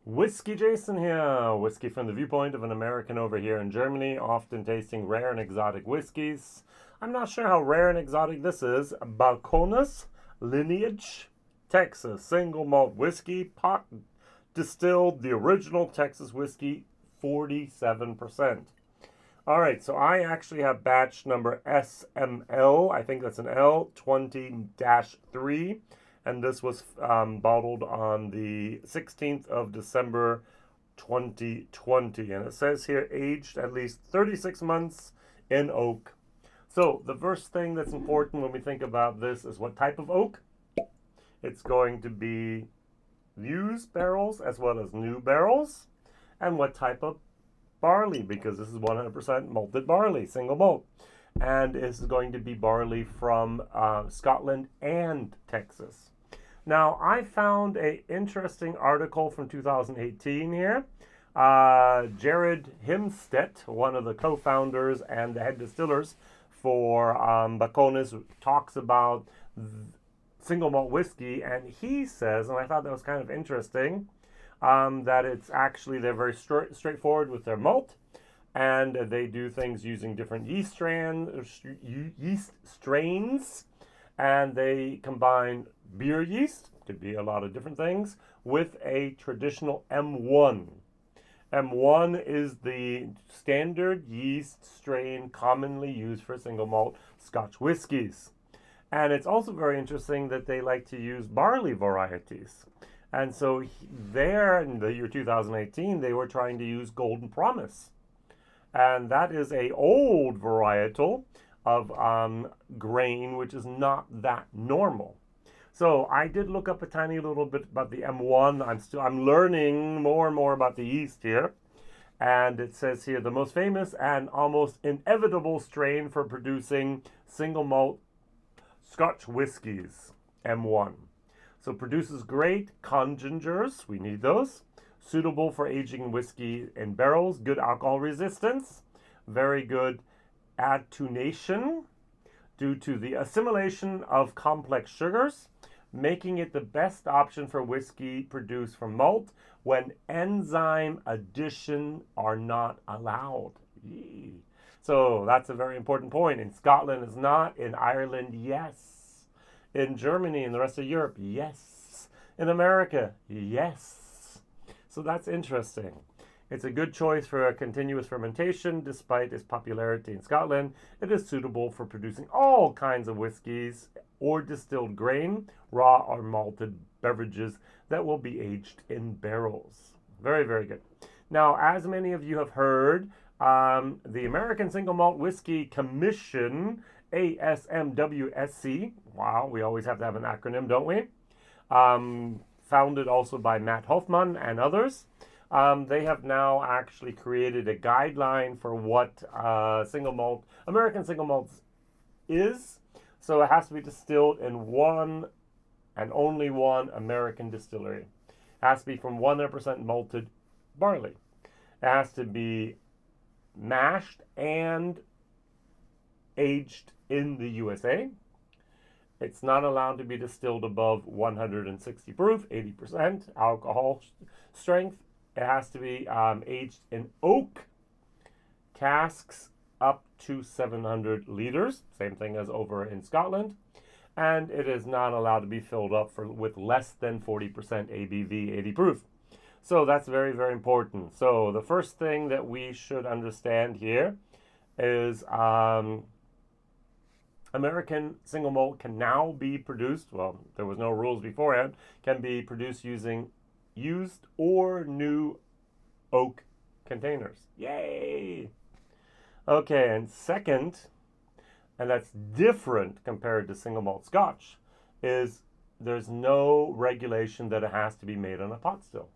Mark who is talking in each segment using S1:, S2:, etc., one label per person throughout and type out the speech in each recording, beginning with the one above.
S1: WhiskyJason here, whiskey from the viewpoint of an American over here in Germany, often tasting rare and exotic whiskeys. I'm not sure how rare and exotic this is. Balcones Lineage, Texas, single malt whiskey, pot distilled, the original Texas whiskey, 47%. All right, so I actually have batch number SML, I think that's an L, 20-3. And this was bottled on the 16th of December 2020. And it says here, aged at least 36 months in oak. So the first thing that's important when we think about this is what type of oak. It's going to be used barrels as well as new barrels. And what type of barley, because this is 100% malted barley, single malt. And this is going to be barley from Scotland and Texas. Now, I found an interesting article from 2018 here. Jared Himstedt, one of the co-founders and the head distillers for Balcones, talks about single malt whiskey, and he says, and I thought that was kind of interesting, that it's actually, they're very straightforward with their malt, and they do things using different yeast strains, and they combine beer yeast, could be a lot of different things, with a traditional M1. M1 is the standard yeast strain commonly used for single malt Scotch whiskies. And it's also very interesting that they like to use barley varieties. And so there, in the year 2018, they were trying to use Golden Promise. And that is a old varietal of grain, which is not that normal. So I did look up a tiny little bit about the M1. I'm learning more and more about the yeast here. And it says here, the most famous and almost inevitable strain for producing single malt Scotch whiskies, M1. So produces great congeners, we need those. Suitable for aging whiskey in barrels, good alcohol resistance, very good attenuation due to the assimilation of complex sugars, making it the best option for whiskey produced from malt when enzyme addition are not allowed. Yee. So that's a very important point. In Scotland, it's not. In Ireland, yes. In Germany and the rest of Europe, yes. In America, yes. So that's interesting. It's a good choice for a continuous fermentation. Despite its popularity in Scotland, it is suitable for producing all kinds of whiskies or distilled grain, raw or malted beverages that will be aged in barrels. Very, very good. Now, as many of you have heard, the American Single Malt Whiskey Commission, ASMWSC, wow, we always have to have an acronym, don't we? Founded also by Matt Hoffman and others. They have now actually created a guideline for what American single malts is. So it has to be distilled in one and only one American distillery. It has to be from 100% malted barley. It has to be mashed and aged in the USA. It's not allowed to be distilled above 160 proof, 80% alcohol strength. It has to be aged in oak casks up to 700 liters, same thing as over in Scotland. And it is not allowed to be filled up with less than 40% ABV, 80 proof. So that's very, very important. So the first thing that we should understand here is American single malt can now be produced, well, there was no rules beforehand, can be produced using used or new oak containers. Yay! Okay, and second, and that's different compared to single malt Scotch, is there's no regulation that it has to be made on a pot still.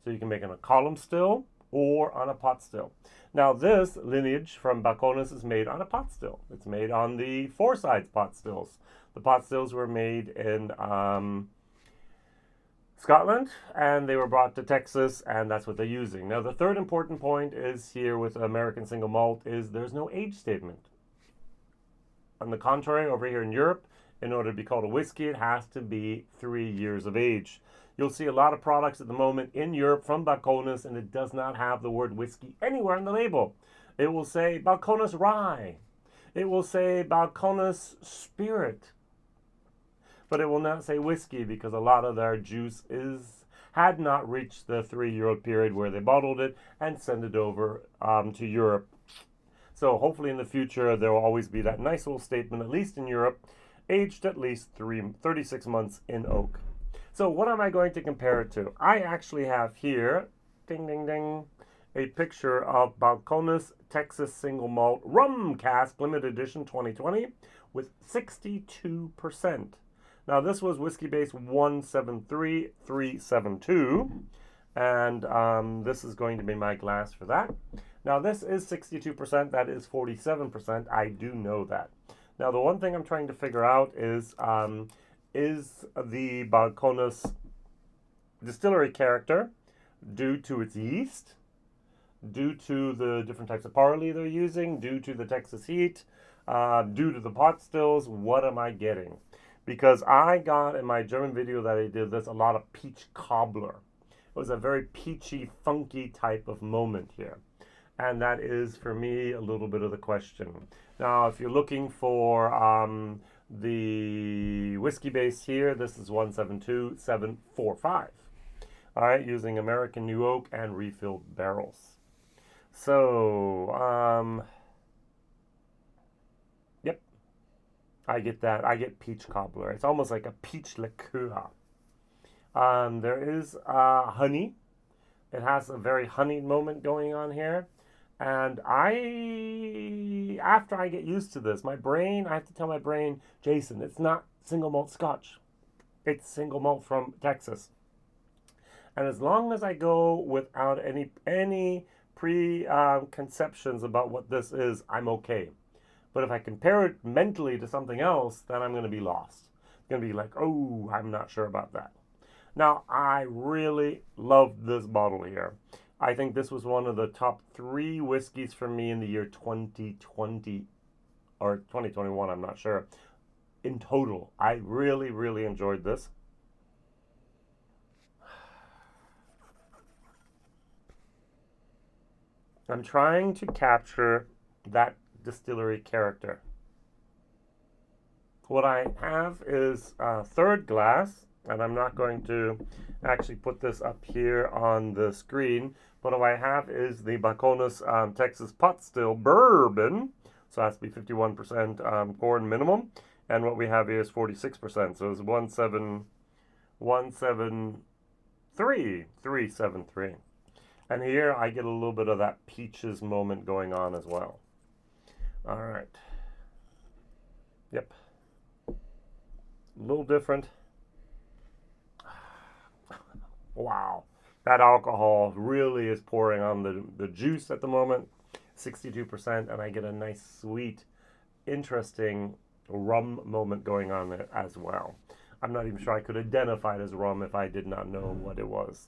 S1: So you can make it on a column still or on a pot still. Now this lineage from Balcones is made on a pot still. It's made on the Four Sides pot stills. The pot stills were made in Scotland, and they were brought to Texas, and that's what they're using. Now, the third important point is here with American single malt is there's no age statement. On the contrary, over here in Europe, in order to be called a whiskey, it has to be 3 years of age. You'll see a lot of products at the moment in Europe from Balcones, and it does not have the word whiskey anywhere on the label. It will say Balcones Rye. It will say Balcones Spirit. But it will not say whiskey because a lot of their juice had not reached the 3-year period where they bottled it and sent it over to Europe. So hopefully in the future there will always be that nice little statement, at least in Europe, aged at least 36 months in oak. So what am I going to compare it to? I actually have here, ding, ding, ding, a picture of Balcones Texas Single Malt Rum Cask Limited Edition 2020 with 62%. Now this was Whiskey Base 173372, and this is going to be my glass for that. Now this is 62%, that is 47%, I do know that. Now the one thing I'm trying to figure out is the Balcones Distillery character due to its yeast, due to the different types of barley they're using, due to the Texas heat, due to the pot stills, what am I getting? Because I got in my German video that I did this a lot of peach cobbler. It was a very peachy, funky type of moment here. And that is, for me, a little bit of the question. Now, if you're looking for the whiskey base here, this is 172745. All right, using American New Oak and refilled barrels. So, yep, I get that. I get peach cobbler. It's almost like a peach liqueur. There is honey. It has a very honeyed moment going on here. And after I get used to this, I have to tell my brain, Jason, it's not single malt Scotch. It's single malt from Texas. And as long as I go without any preconceptions about what this is, I'm okay. But if I compare it mentally to something else, then I'm going to be lost. It's going to be like, oh, I'm not sure about that. Now, I really love this bottle here. I think this was one of the top 3 whiskeys for me in the year 2020 or 2021, I'm not sure. In total, I really, really enjoyed this. I'm trying to capture that distillery character. What I have is a third glass, and I'm not going to actually put this up here on the screen, but what I have is the Balcones Texas Pot Distilled Bourbon, so it has to be 51% corn minimum, and what we have here is 46%, so it's 173,373. And here I get a little bit of that peaches moment going on as well. All right. Yep. A little different. Wow. That alcohol really is pouring on the juice at the moment. 62%, and I get a nice, sweet, interesting rum moment going on there as well. I'm not even sure I could identify it as rum if I did not know what it was.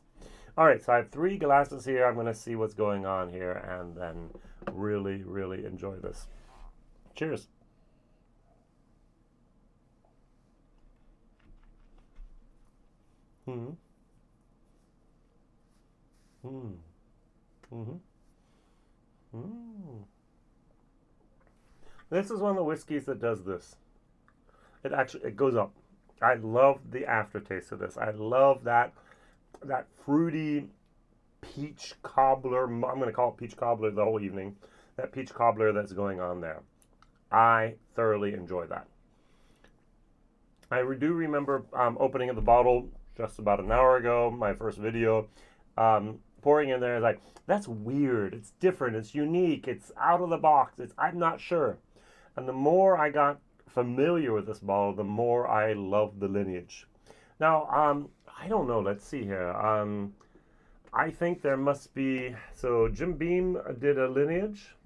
S1: All right, so I have 3 glasses here. I'm going to see what's going on here and then really, really enjoy this. Cheers. Mm-hmm. Mm. Mm-hmm. Mm. This is one of the whiskeys that does this. It goes up. I love the aftertaste of this. I love that fruity peach cobbler. I'm going to call it peach cobbler the whole evening. That peach cobbler that's going on there. I thoroughly enjoy that. I do remember opening up the bottle just about an hour ago, my first video, pouring in there, like, that's weird, it's different, it's unique, it's out of the box, I'm not sure. And the more I got familiar with this bottle, the more I loved the lineage. Now, I don't know, let's see here. I think there must be, so Jim Beam did a lineage.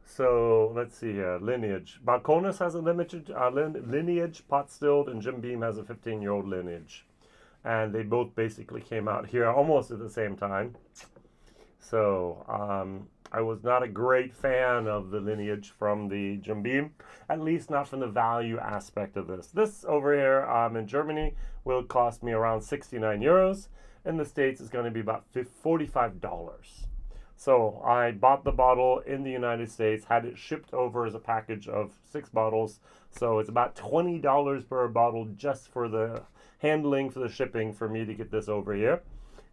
S1: So let's see here, lineage. Balcones has a limited lineage, Pot Distilled, and Jim Beam has a 15-year-old lineage. And they both basically came out here almost at the same time. So I was not a great fan of the lineage from the Jim Beam, at least not from the value aspect of this. This over here in Germany will cost me around 69 euros. In the States, it's going to be about $45. So I bought the bottle in the United States, had it shipped over as a package of 6 bottles. So it's about $20 per bottle just for the handling, for the shipping, for me to get this over here.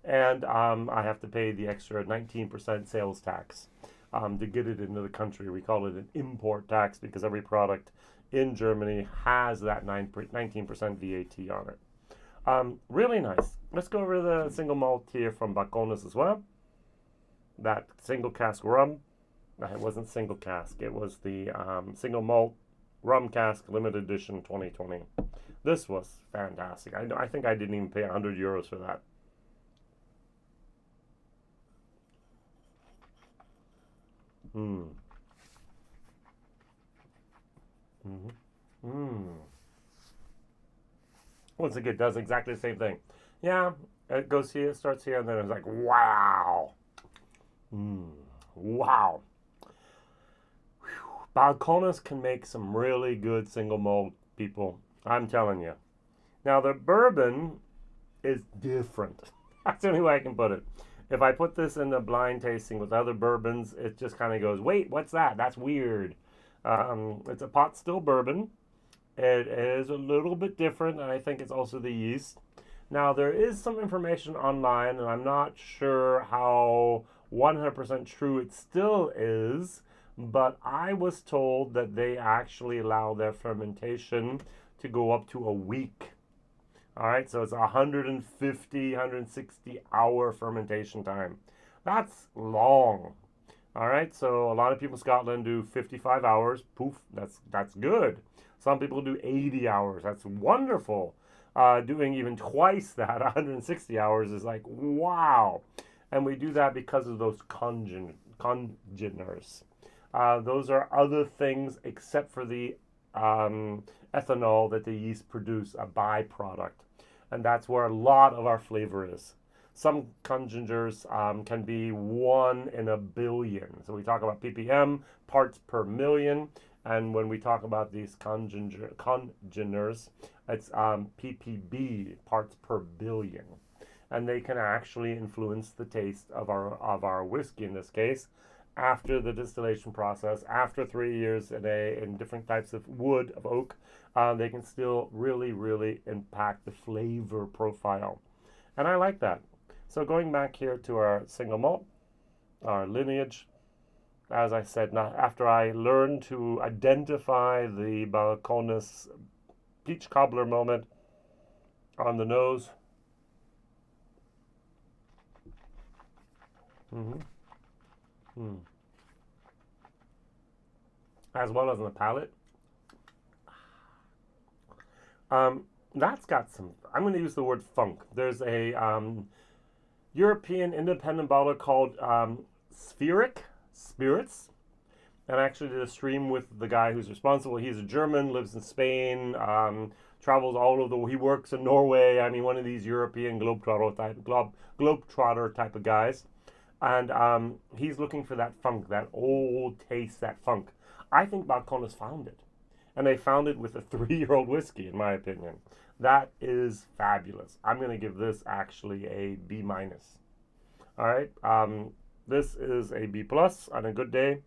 S1: And I have to pay the extra 19% sales tax to get it into the country. We call it an import tax because every product in Germany has that 19% VAT on it. Really nice. Let's go over the single malt here from Balcones as well. That single cask rum. It wasn't single cask. It was the single malt rum cask limited edition 2020. This was fantastic. I think I didn't even pay 100 euros for that. Mm. Mm-hmm. Mm. Once again, it does exactly the same thing. Yeah, it goes here, it starts here, and then it's like, wow. Mm. Wow. Whew. Balcones can make some really good single malt, people. I'm telling you. Now, the bourbon is different. That's the only way I can put it. If I put this in a blind tasting with other bourbons, it just kind of goes, wait, what's that? That's weird. It's a pot still bourbon. It is a little bit different, and I think it's also the yeast. Now, there is some information online, and I'm not sure how 100% true it still is, but I was told that they actually allow their fermentation to go up to a week. All right, so it's 150, 160 hour fermentation time. That's long. All right, so a lot of people in Scotland do 55 hours. Poof, that's good. Some people do 80 hours. That's wonderful. Doing even twice that, 160 hours, is like, wow. And we do that because of those congeners. Those are other things except for the ethanol that the yeast produce, a byproduct. And that's where a lot of our flavor is. Some congeners can be 1 in a billion. So we talk about ppm, parts per million. And when we talk about these congeners, it's ppb, parts per billion. And they can actually influence the taste of our whiskey in this case. After the distillation process, after 3 years in different types of wood, of oak, they can still really impact the flavor profile. And I like that. So going back here to our single malt, our lineage, as I said, after I learned to identify the Balcones peach cobbler moment on the nose. Mm-hmm. Mm. As well as on the palate. That's got some, I'm going to use the word funk. There's a European independent bottler called Spheric Spirits. And I actually did a stream with the guy who's responsible. He's a German, lives in Spain, travels all over he works in Norway. I mean, one of these European globetrotter type of guys. And he's looking for that funk, that old taste, that funk. I think Balcones found it. And they found it with a 3-year-old whiskey, in my opinion. That is fabulous. I'm going to give this actually a B minus. All right. This is a B plus on a good day.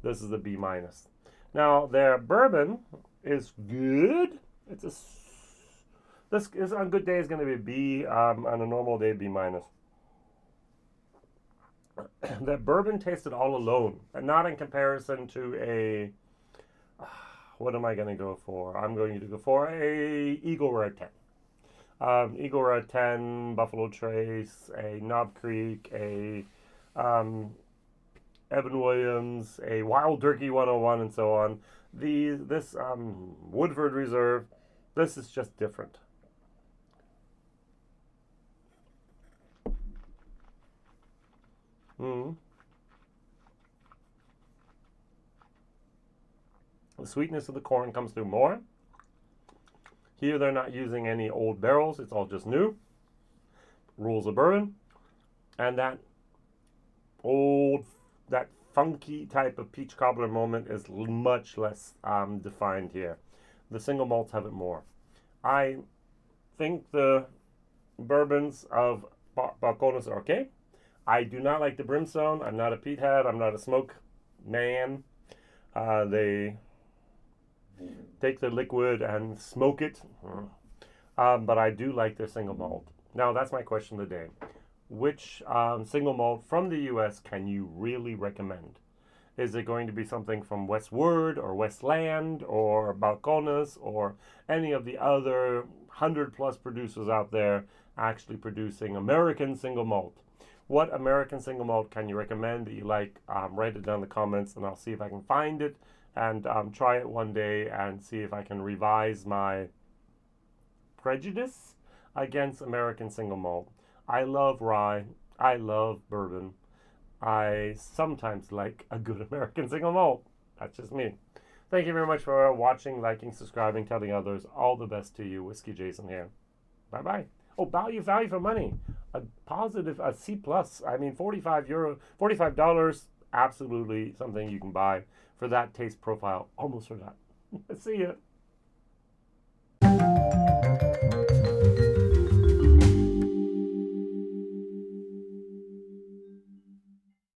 S1: This is a B minus. Now, their bourbon is good. This is on a good day is going to be a B. On a normal day, B minus. That bourbon tasted all alone, and not in comparison to a. What am I going to go for? I'm going to go for a Eagle Rare 10. Eagle Rare 10, Buffalo Trace, a Knob Creek, a Evan Williams, a Wild Turkey 101, and so on. This Woodford Reserve, this is just different. Mm. The sweetness of the corn comes through more. Here they're not using any old barrels. It's all just new. Rules of bourbon. And that funky type of peach cobbler moment is much less defined here. The single malts have it more. I think the bourbons of Balcones are okay. I do not like the brimstone. I'm not a peat head. I'm not a smoke man. They take the liquid and smoke it. But I do like their single malt. Now, that's my question of the day. Which single malt from the U.S. can you really recommend? Is it going to be something from Westward or Westland or Balcones or any of the other 100+ producers out there actually producing American single malt? What American single malt can you recommend that you like? Write it down in the comments and I'll see if I can find it and try it one day and see if I can revise my prejudice against American single malt. I love rye. I love bourbon. I sometimes like a good American single malt. That's just me. Thank you very much for watching, liking, subscribing, telling others. All the best to you. Whiskey Jason here. Bye-bye. Oh, value for money. A positive, a C+. I mean, $45. Absolutely something you can buy for that taste profile. Almost forgot. See ya.